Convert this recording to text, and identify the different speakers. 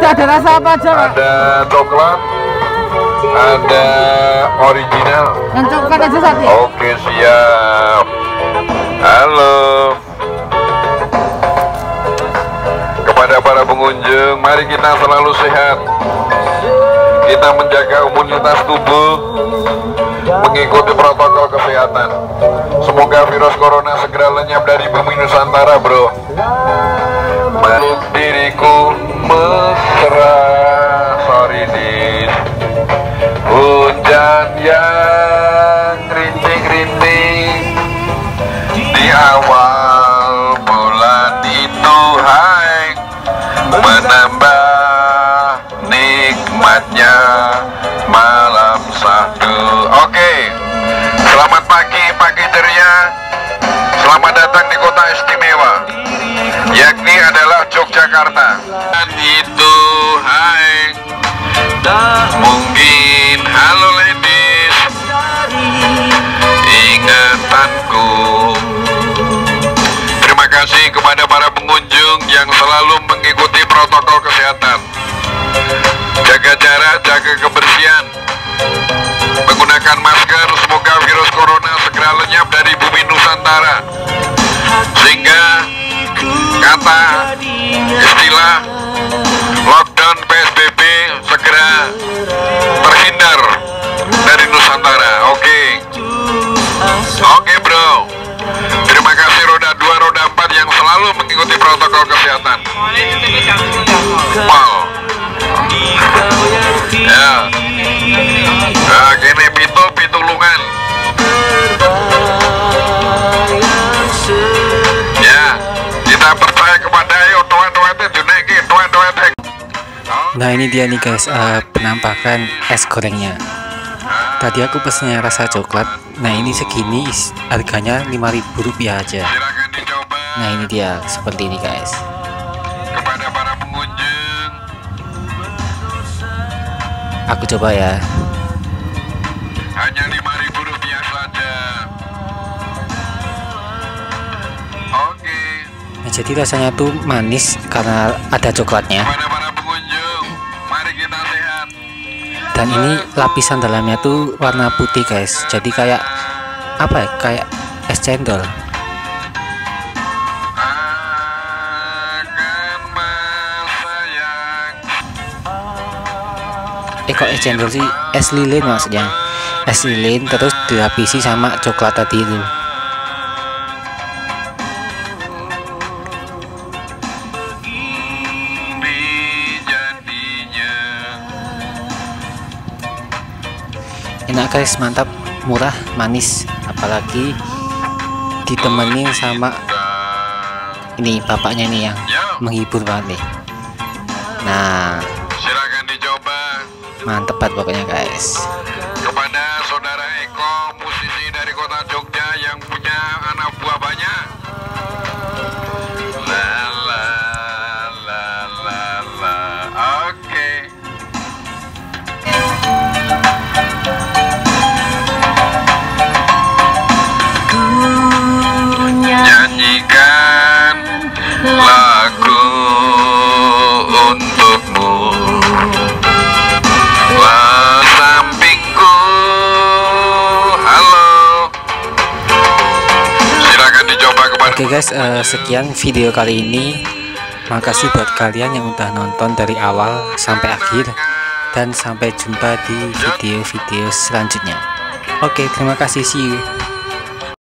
Speaker 1: ada rasa apa aja, Pak?
Speaker 2: Ada coklat, ada original.
Speaker 1: Yang coklat aja satu ya?
Speaker 2: Oke, siap. Halo. Kepada para pengunjung, mari kita selalu sehat. Kita menjaga imunitas tubuh, mengikuti protokol kesehatan. Semoga virus corona segera lenyap dari bumi Nusantara, bro. Meluk diriku mesra, sorry dis. Hujan yang rintik-rintik di awal bulan itu, hai, menambah nikmatnya malam sahdu. Oke, selamat pagi, pagi ceria. Selamat datang di kota istimewa, yakni adalah Yogyakarta. Dan itu, hai, tak mungkin. Halo ladies, ingatanku. Terima kasih kepada para pengunjung yang selalu mengikuti protokol kesehatan. Jaga jarak, jaga kebersihan, menggunakan masker. Semoga virus corona segera lenyap dari bumi Nusantara, sehingga kata istilah lockdown PSBB segera terhindar dari Nusantara. Oke bro, terima kasih roda 2, roda 4 yang selalu mengikuti protokol kesehatan. Wow. Ya, nah, gini pitulungan. Ya, kita percaya kepada tuan-tuan duneki, tuan-tuan.
Speaker 3: Nah ini dia nih guys, penampakan es gorengnya. Tadi aku pesennya rasa coklat. Nah ini segini harganya Rp5.000 aja.
Speaker 2: Silakan dicoba.
Speaker 3: Nah ini dia seperti ini guys.
Speaker 2: Kepada para pengunjung,
Speaker 3: Aku coba ya.
Speaker 2: hanya Rp5.000 saja. Oke.
Speaker 3: Nah, jadi rasanya tuh manis karena ada coklatnya.
Speaker 2: Kepada para pengunjung, mari kita sehat.
Speaker 3: Dan ini lapisan dalamnya tuh warna putih guys. Jadi kayak apa ya? Kayak es cendol.
Speaker 2: Akan masa yang
Speaker 3: Kok es cendol sih? Es lilin maksudnya. Es lilin terus dilapisi sama coklat tadi itu.
Speaker 2: jadinya.
Speaker 3: Enak guys, mantap, murah, manis, apalagi ditemenin sama ini bapaknya nih yang menghibur banget nih. Nah,
Speaker 2: Silakan dicoba.
Speaker 3: mantep banget pokoknya guys.
Speaker 2: Kepada saudara Eko, musisi dari kota Jogja yang punya anak buah banyak. La la la la la. Oke. Nyanyikan lagu untukmu. Sampingku, halo. Silakan dicoba kepada.
Speaker 3: Oke guys, sekian video kali ini. Makasih buat kalian yang udah nonton dari awal sampai akhir. Dan sampai jumpa di video-video selanjutnya. Oke, terima kasih, see you.